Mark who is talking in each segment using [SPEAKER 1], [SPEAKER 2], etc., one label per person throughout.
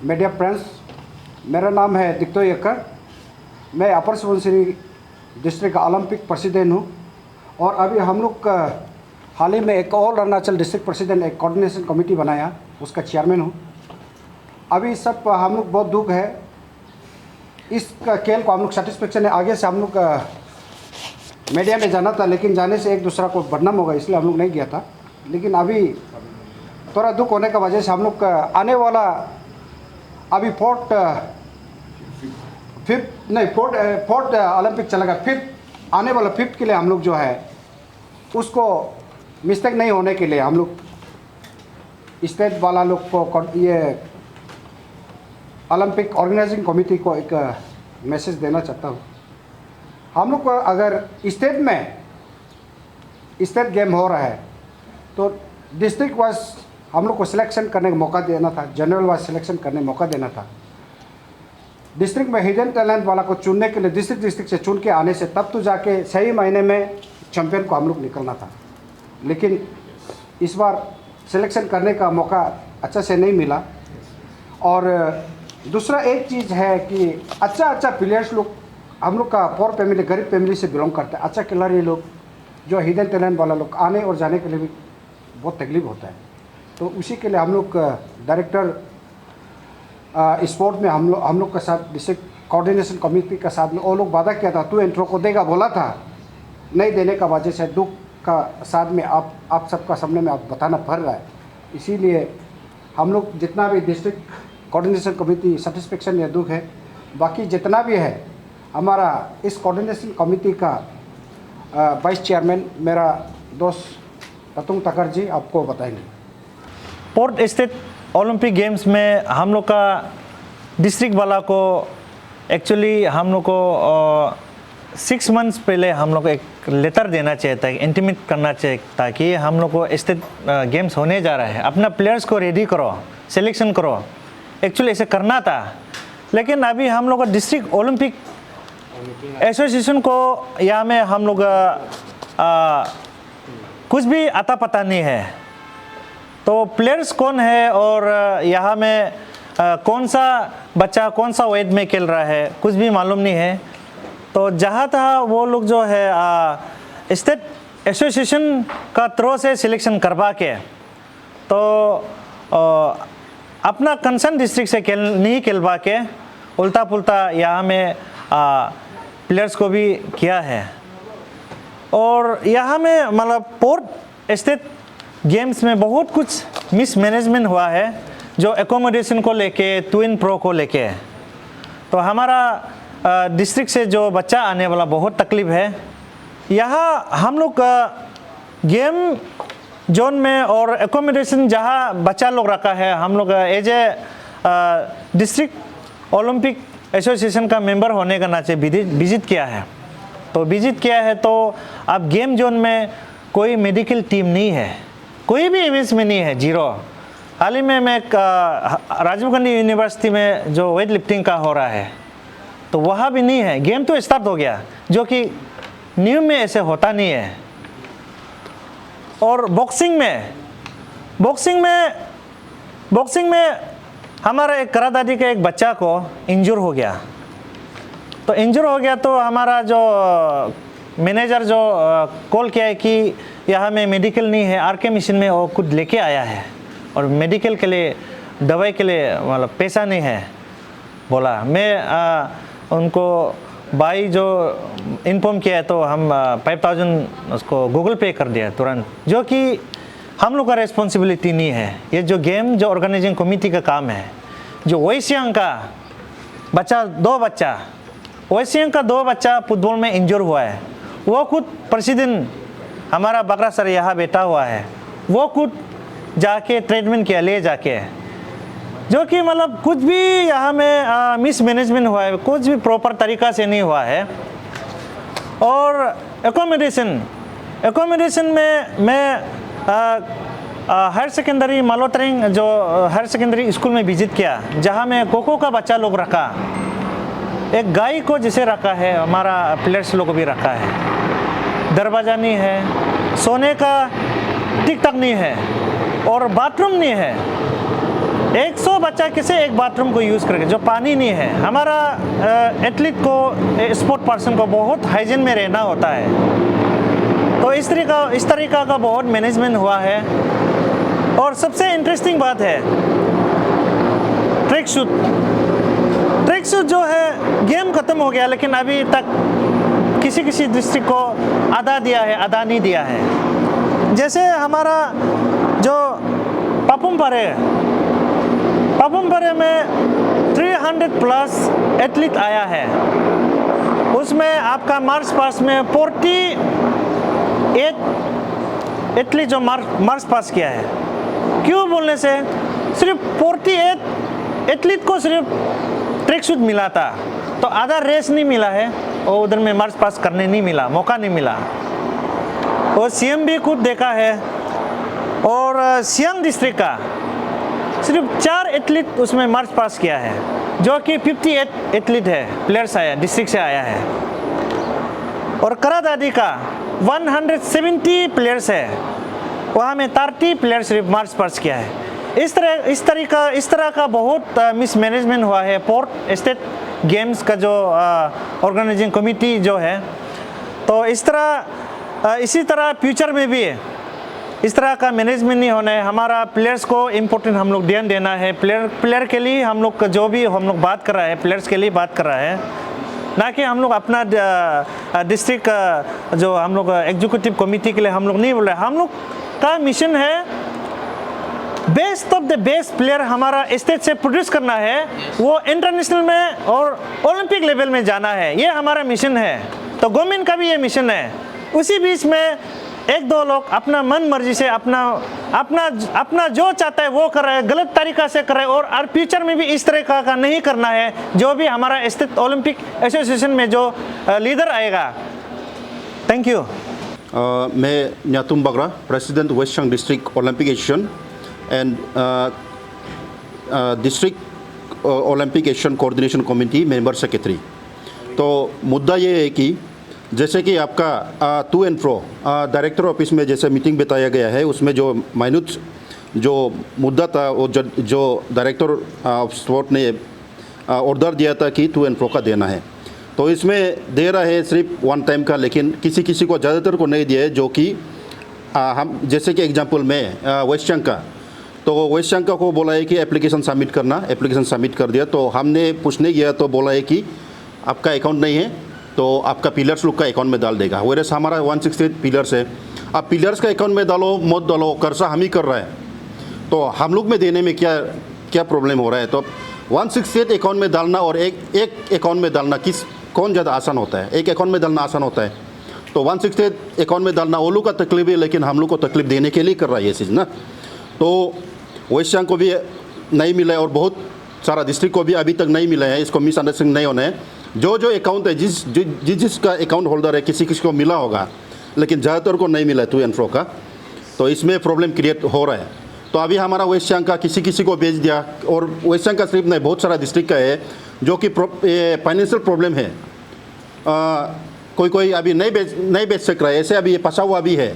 [SPEAKER 1] Media friends, मेरा नाम है दिक्तो यक्कर। मैं अपर सुबनसिरी डिस्ट्रिक्ट ओलंपिक प्रेसिडेंट हूँ और अभी हम लोग हाल ही में एक और अरुणाचल डिस्ट्रिक्ट प्रेसिडेंट एक कोऑर्डिनेशन कमेटी बनाया, उसका चेयरमैन हूँ। अभी सब हम लोग बहुत दुख है, इस खेल को हम लोग सेटिस्फेक्शन है। आगे से हम लोग मीडिया में जाना था, लेकिन जाने से एक दूसरा को बदनाम होगा, इसलिए हम लोग नहीं गया था। लेकिन अभी थोड़ा दुख होने का वजह से हम लोग आने वाला अभी फोर्थ ओलंपिक चलेगा, फिफ्थ आने वाला फिफ्थ के लिए हम लोग जो है उसको मिस्टेक नहीं होने के लिए हम लोग स्टेट वाला लोग को ये ओलंपिक ऑर्गेनाइजिंग कमेटी को एक मैसेज देना चाहता हूँ। हम लोग को अगर स्टेट गेम हो रहा है तो डिस्ट्रिक्ट वाइज हम लोग को सिलेक्शन करने का मौका देना था, जनरल वाइज सिलेक्शन करने का मौका देना था। डिस्ट्रिक्ट में हिडन टैलेंट वाला को चुनने के लिए डिस्ट्रिक्ट से चुन के आने से तब तो जाके सही महीने में चैंपियन को हम लोग निकलना था। लेकिन इस बार सिलेक्शन करने का मौका अच्छा से नहीं मिला। और दूसरा एक चीज़ है कि अच्छा प्लेयर्स लोग हम लोग का पोर फैमिली, गरीब फैमिली से बिलोंग करते हैं, अच्छा खिलाड़ी लोग जो हिडन टैलेंट वाला लोग आने और जाने के लिए भी बहुत तकलीफ होता है। तो उसी के लिए हम लोग डायरेक्टर स्पोर्ट में हम लोग के साथ डिस्ट्रिक्ट कोऑर्डिनेशन कमेटी के साथ में वो लोग वादा किया था, तू इंट्रो को देगा बोला था, नहीं देने का वजह से दुख का साथ में आप सबका सामने में आप बताना पड़ रहा है। इसीलिए हम लोग जितना भी डिस्ट्रिक्ट कोऑर्डिनेशन कमेटी सेटिस्फेक्शन या दुख है, बाकी जितना भी है हमारा इस कोऑर्डिनेशन कमेटी का वाइस चेयरमैन मेरा दोस्त रतुंग तकर जी आपको बताएंगे।
[SPEAKER 2] फोर्थ स्टेट ओलंपिक गेम्स में हम लोग का डिस्ट्रिक्ट वाला को एक्चुअली हम लोग को 6 मंथ्स पहले हम लोग को एक लेटर देना चाहिए था, इंटीमेट करना चाहिए था कि हम लोग को स्टेट गेम्स होने जा रहा है, अपना प्लेयर्स को रेडी करो, सिलेक्शन करो। एक्चुअली ऐसे करना था, लेकिन अभी हम लोग का डिस्ट्रिक्ट ओलंपिक एसोसिएशन को यहाँ में हम लोग कुछ भी आता पता नहीं है। तो प्लेयर्स कौन है और यहाँ में कौन सा बच्चा कौन सा वेट में खेल रहा है कुछ भी मालूम नहीं है। तो जहाँ तहाँ वो लोग जो है स्टेट एसोसिएशन का थ्रू से सिलेक्शन करवा के तो अपना कंसर्न डिस्ट्रिक्ट से नहीं खेलवा के उल्टा पुल्टा यहाँ में प्लेयर्स को भी किया है। और यहाँ में मतलब फोर्थ स्टेट गेम्स में बहुत कुछ मिसमैनेजमेंट हुआ है, जो एकोमोडेशन को लेके, ट्विन प्रो को लेके। तो हमारा डिस्ट्रिक्ट से जो बच्चा आने वाला बहुत तकलीफ है। यहाँ हम लोग गेम जोन में और एकोमोडेशन जहाँ बच्चा लोग रखा है, हम लोग as a district Olympic association का मेंबर होने का नाते विजिट किया है। तो विजिट किया है तो अब गेम जोन में कोई मेडिकल टीम नहीं है, कोई भी इवेंट्स में नहीं है, जीरो। हाल ही में मैं राजीव गांधी यूनिवर्सिटी में जो वेट लिफ्टिंग का हो रहा है तो वहाँ भी नहीं है। गेम तो स्टार्ट हो गया, जो कि न्यू में ऐसे होता नहीं है। और बॉक्सिंग में हमारा एक करादादी के एक बच्चा को इंजर हो गया। तो इंजर हो गया तो हमारा जो मैनेजर जो कॉल किया है कि यहाँ में मेडिकल नहीं है, आरके मिशन में वो खुद लेके आया है और मेडिकल के लिए दवाई के लिए मतलब पैसा नहीं है बोला। मैं उनको भाई जो इन्फॉर्म किया है तो हम 5000 उसको गूगल पे कर दिया तुरंत, जो कि हम लोग का रेस्पॉन्सिबिलिटी नहीं है। ये जो गेम जो ऑर्गेनाइजिंग कमेटी का काम है। जो वैश्यांग का दो बच्चा फुटबॉल में इंजर हुआ है, वो खुद प्रेसिडेंट हमारा बकरा सर यहाँ बैठा हुआ है, वो खुद जाके ट्रीटमेंट किया ले जाके, जो कि मतलब कुछ भी यहाँ में मिसमैनेजमेंट हुआ है, कुछ भी प्रॉपर तरीका से नहीं हुआ है। और एकोमोडेशन में मैं हायर सेकेंडरी मालोतरिंग जो हायर सेकेंडरी स्कूल में विजिट किया, जहाँ में कोको का बच्चा लोग रखा, एक गाय को जिसे रखा है, हमारा प्लेयर्स लोग को भी रखा है। दरवाज़ा नहीं है, सोने का टिक टक नहीं है और बाथरूम नहीं है। 100 बच्चा किसी एक बाथरूम को यूज़ करके, जो पानी नहीं है। हमारा एथलीट को, स्पोर्ट पर्सन को बहुत हाइजीन में रहना होता है। तो इस तरीका का बहुत मैनेजमेंट हुआ है। और सबसे इंटरेस्टिंग बात है ट्रैक सूट जो है, गेम ख़त्म हो गया लेकिन अभी तक किसी डिस्ट्रिक्ट को आधा दिया है, आधा नहीं दिया है। जैसे हमारा जो पापुम पारे में 300 प्लस एथलीट आया है। उसमें आपका मार्च पास में 48 एथलीट जो मार्च पास किया है। क्यों बोलने से, सिर्फ 48 एथलीट को सिर्फ ट्रैक सूट मिला था, तो आधा रेस नहीं मिला है और उधर में मार्च पास करने नहीं मिला, मौका नहीं मिला। और सीएम भी खुद देखा है। और सियांग डिस्ट्रिक्ट का सिर्फ 4 एथलीट उसमें मार्च पास किया है, जो कि 58 एथलीट है, प्लेयर्स आया, डिस्ट्रिक्ट से आया है। और करादादी का 170 प्लेयर्स है, वहाँ में 30 प्लेयर्स सिर्फ मार्च पास किया है। इस तरह का बहुत मिसमैनेजमेंट हुआ है पोर्ट स्टेट गेम्स का जो ऑर्गेनाइजिंग कमेटी जो है। तो इसी तरह फ्यूचर में भी इस तरह का मैनेजमेंट नहीं होना है। हमारा प्लेयर्स को इम्पोर्टेंट हम लोग ध्यान देना है। प्लेयर के लिए हम लोग जो भी हम लोग बात कर रहा है, प्लेयर्स के लिए बात कर रहा है, ना कि हम लोग अपना डिस्ट्रिक्ट जो हम लोग एग्जीक्यूटिव कमेटी के लिए हम लोग नहीं बोल रहे। हम लोग का मिशन है best of the best player हमारा स्टेट से प्रोड्यूस करना है, वो इंटरनेशनल में और ओलंपिक लेवल में जाना है। ये हमारा मिशन है। तो गवर्नमेंट का भी ये मिशन है। उसी बीच में 1-2 लोग अपना मन मर्जी से अपना जो चाहता है वो कर रहा है, गलत तरीका से कर रहा है। और फ्यूचर में भी इस तरह का नहीं करना है। जो भी हमारा स्टेट ओलंपिक एसोसिएशन में जो लीडर आएगा। Thank you.
[SPEAKER 3] मैं Nyatum Bagra, president West Siang district Olympic association and district Olympic association coordination committee member secretary. तो मुद्दा ये है कि जैसे कि आपका to and fro director office में जैसे मीटिंग बताया गया है, उसमें जो माइन्यूट जो मुद्दा था वो जो डायरेक्टर ऑफ स्पोर्ट ने ऑर्डर दिया था कि टू एंड फ्रो का देना है, तो इसमें दे रहा है सिर्फ वन टाइम का, लेकिन किसी को ज़्यादातर को नहीं दिया है। जो कि हम जैसे कि एग्जांपल में वेस्ट सियांग का, तो वेस्ट सियांग का को बोला है कि एप्लीकेशन सबमिट करना, एप्लीकेशन सबमिट कर दिया। तो हमने पूछने गया तो बोला है कि आपका अकाउंट नहीं है, तो आपका पिलर्स लोग का अकाउंट में डाल देगा। वेरस हमारा 168 पिलर्स है। अब पिलर्स का अकाउंट में डालो मत डालो, कर्जा हम ही कर रहा है, तो हम लोग में देने में क्या प्रॉब्लम हो रहा है। तो 168 अकाउंट में डालना और एक अकाउंट में डालना कौन ज़्यादा आसान होता है? एक अकाउंट में डालना आसान होता है। तो 168 अकाउंट में डालना वो लोग का तकलीफ है, लेकिन हम लोग को तकलीफ देने के लिए कर रहा है ये चीज़ ना। तो वेस्ट सियांग को भी नहीं मिला है और बहुत सारा डिस्ट्रिक्ट को भी अभी तक नहीं मिला है। इसको मिसअंडरस्टैंडिंग नहीं होना है। जो अकाउंट है, जिसका अकाउंट होल्डर है, किसी को मिला होगा, लेकिन ज़्यादातर को नहीं मिला है टू एंड फ्रो का। तो इसमें प्रॉब्लम क्रिएट हो रहा है। तो अभी हमारा वेस्ट सियांग का किसी को भेज दिया, और वेस्ट सियांग का सिर्फ नहीं, बहुत सारा डिस्ट्रिक्ट का है जो कि फाइनेंशियल प्रॉब्लम है। कोई अभी नहीं बेच सक रहा है, ऐसे अभी ये फंसा हुआ भी है।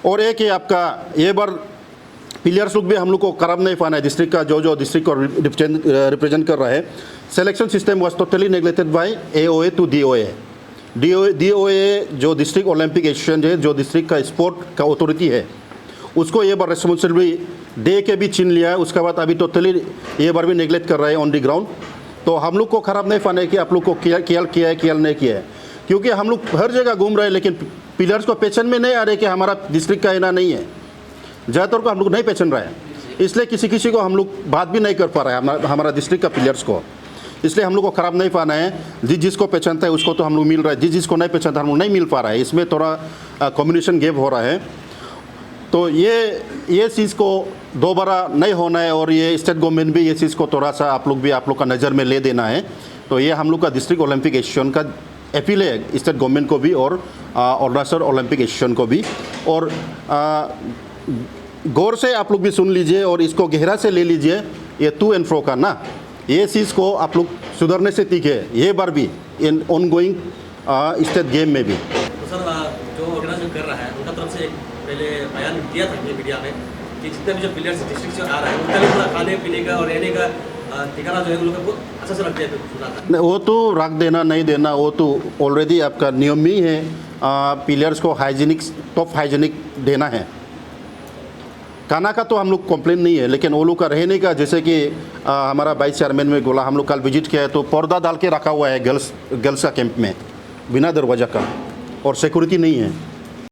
[SPEAKER 3] और एक ही आपका ये बार प्लेयर्स लोग भी हम लोग को खराब नहीं पाना है। डिस्ट्रिक्ट का जो डिस्ट्रिक्ट को रिप्रेजेंट कर रहा है, selection system was totally neglected by AOA to DOA। DOA जो डिस्ट्रिक्ट ओलंपिक एसोसिएशन है, जो डिस्ट्रिक्ट का स्पोर्ट का अथॉरिटी है, उसको ये बार रिस्पॉन्सिबिलिटी दे के भी छीन लिया है। उसके बाद अभी टोटली ये बार भी नेग्लेक्ट कर रहा है ऑन द ग्राउंड। तो हम लोग को खराब नहीं पाना है कि आप लोग को किया नहीं किया है, क्योंकि हम लोग हर जगह घूम रहे हैं, लेकिन प्लेयर्स को पहचान में नहीं आ रहे कि हमारा डिस्ट्रिक्ट का इना नहीं है। ज़्यादातर को हम लोग नहीं पहचान रहा है, इसलिए किसी को हम लोग बात भी नहीं कर पा रहा है हमारा डिस्ट्रिक्ट का प्लेयर्स को। इसलिए हम लोग को ख़राब नहीं पाना है। जिसको पहचानता है उसको तो हम लोग मिल रहा है, जिसको नहीं पहचानता हम लोग नहीं मिल पा रहा है। इसमें थोड़ा कम्युनिकेशन गैप हो रहा है। तो ये चीज़ को दोबारा नहीं होना है, और ये स्टेट गवर्नमेंट भी ये चीज़ को थोड़ा सा आप लोग का नज़र में ले देना है। तो ये हम लोग का डिस्ट्रिक्ट ओलंपिक एसोसिएशन का अपील है स्टेट गवर्नमेंट को भी और अरुणाचल ओलंपिक एसोसिएशन को भी। और गौर से आप लोग भी सुन लीजिए और इसको गहरा से ले लीजिए। ये टू एंड फ्रो का ना, ये चीज़ को आप लोग सुधरने से सीखे, ये बार भी इन ऑनगोइंग स्टेट गेम में भी।
[SPEAKER 4] तो सर, जो ऑर्गेनाइजर कर रहा है उनका तरफ से एक पहले बयान दिया था मीडिया में कि जितने भी जो प्लेयर्स डिस्ट्रिक्ट से आ रहे हैं उनका भी पूरा खाने पीने का और रहने का ठिकाना जो है उन लोगों को अच्छा से रख दिया सुना
[SPEAKER 3] नहीं, वो तो रख देना नहीं देना वो तो ऑलरेडी आपका नियम ही है। प्लेयर्स को हाइजीनिक टॉप हाइजीनिक देना है। खाना का तो हम लोग कंप्लेन नहीं है, लेकिन वो लोग का रहने का जैसे कि हमारा वाइस चेयरमैन में बोला, हम लोग कल विजिट किया है तो पर्दा डाल के रखा हुआ है गर्ल्स का कैंप में बिना दरवाज़ा का, और सिक्योरिटी नहीं है।